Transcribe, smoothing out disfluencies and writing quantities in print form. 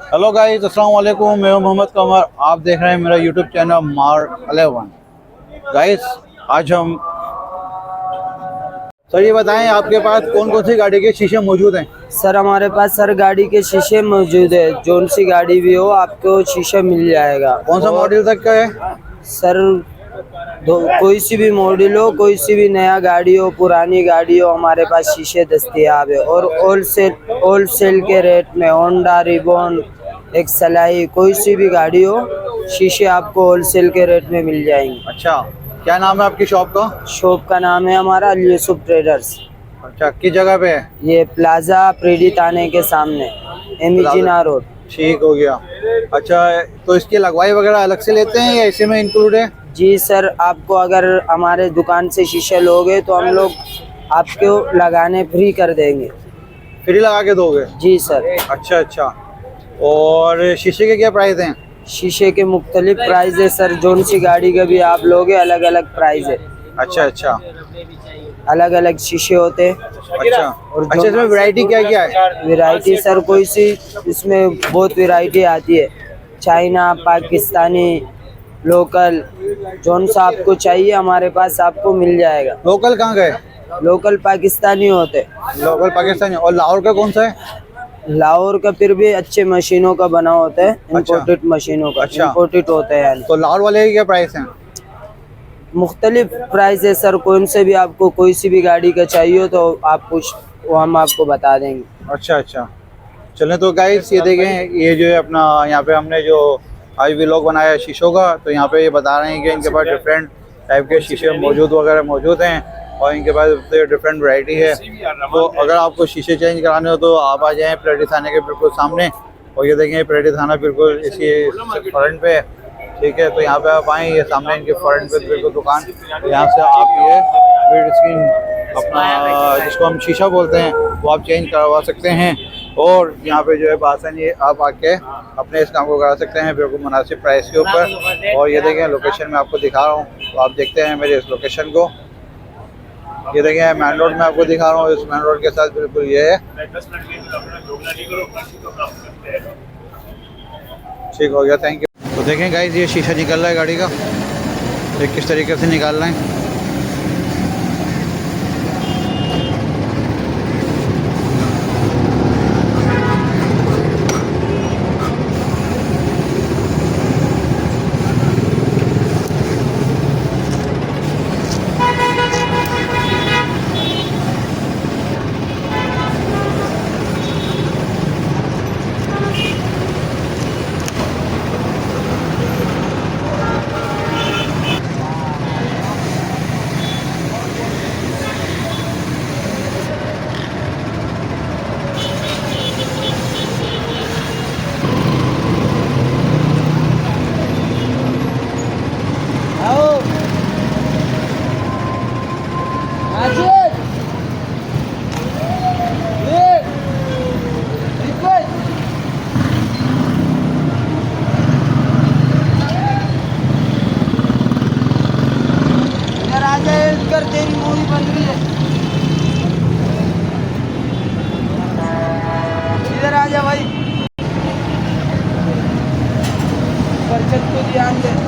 Hello guys, अस्सलाम वालेकुम। मैं हूं मोहम्मद कमर। आप देख रहे हैं मेरा यूट्यूब चैनल मार्क 11। गाइस, आज हम सर ये बताएं आपके पास कौन कौन सी गाड़ी के शीशे मौजूद हैं। सर हमारे पास सर गाड़ी के शीशे मौजूद है। जोन सी गाड़ी भी हो आपको शीशा मिल जाएगा। कौन सा और मॉडल तक का है? सर कोई सी भी मॉडल हो, कोई सी भी नया गाड़ी हो, पुरानी गाड़ी हो, हमारे पास शीशे दस्तयाब है। और होलसेल के रेट में होंडा रिबॉन, एक सलाई, कोई सी भी गाड़ी हो, शीशे आपको होलसेल के रेट में मिल जाएंगे। अच्छा, क्या नाम है आपकी शॉप का? शॉप का नाम है हमारा अल यूसुफ ट्रेडर्स। अच्छा, किस जगह पे है? ये प्लाजा प्रीडी थाने के सामने, एमिजिना रोड। ठीक हो गया। अच्छा, तो इसकी लगवाई वगैरह अलग से लेते हैं या इसी में इंक्लूड है? जी सर, आपको अगर हमारे दुकान से शीशे लोगे तो हम लोग आपको लगाने फ्री कर देंगे। फ्री लगा के दोगे? जी सर। अच्छा अच्छा। और शीशे के क्या प्राइस हैं? शीशे के मुख्तलिफ प्राइस है सर। जोन सी गाड़ी का भी आप लोगे अलग अलग प्राइस है। अच्छा अच्छा। अलग अलग शीशे होते हैं। अच्छा। और अच्छा, इसमें वैरायटी क्या क्या है? वैरायटी सर कोई सी, इसमें बहुत वैरायटी आती है। चाइना, पाकिस्तानी, लोकल, जोन सा आपको चाहिए हमारे पास आपको मिल जाएगा। लोकल कहाँ गए? लोकल पाकिस्तानी होते। लोकल पाकिस्तानी। और लाहौर का कौन सा है? लाहौर का फिर भी अच्छे मशीनों का बना होता है, इम्पोर्टेड मशीनों का। अच्छा। इम्पोर्टेड होता है यानी। तो लाहौर वाले के क्या प्राइस हैं? मुख्तलिफ प्राइस है सर। कौन से भी आपको कोई सी भी गाड़ी का चाहिए तो आप कुछ वो हम आपको बता देंगे। अच्छा अच्छा। चलें तो गाइस, ये देखें, ये जो है अपना यहाँ पे हमने जो आज व्लॉग बनाया है शीशों का, तो यहाँ पे ये बता रहे हैं कि इनके पास डिफरेंट टाइप के शीशे मौजूद हैं और इनके पास डिफरेंट वैरायटी है। तो अगर आपको शीशे चेंज कराने हो तो आप आ जाएँ परेडी थाने के बिल्कुल सामने। और ये देखें, परेडी थाना बिल्कुल इसी फ्रंट पे है। ठीक है, तो यहाँ पे आप आएँ, ये सामने इनके फ्रंट पे बिल्कुल दुकान। यहाँ से आप ये विंड स्क्रीन अपना जिसको हम शीशा बोलते हैं वो आप चेंज करवा सकते हैं। और यहाँ पे जो है बासन, ये आप आके अपने इस काम को करा सकते हैं बिल्कुल मुनासिब प्राइस के ऊपर। और ये देखें, लोकेशन में आपको दिखा रहा हूँ, तो आप देखते हैं मेरे इस लोकेशन को। ये देखें, मेन रोड में आपको दिखा रहा हूँ, इस मेन रोड के साथ बिल्कुल ये है। ठीक हो गया, थैंक यू। तो देखें गाइस, ये शीशा निकल रहा है गाड़ी का, ये किस तरीके से निकाल रहे हैं। तेरी मूवी बन रही है, इधर आ जा भाई। बचत को ध्यान दे।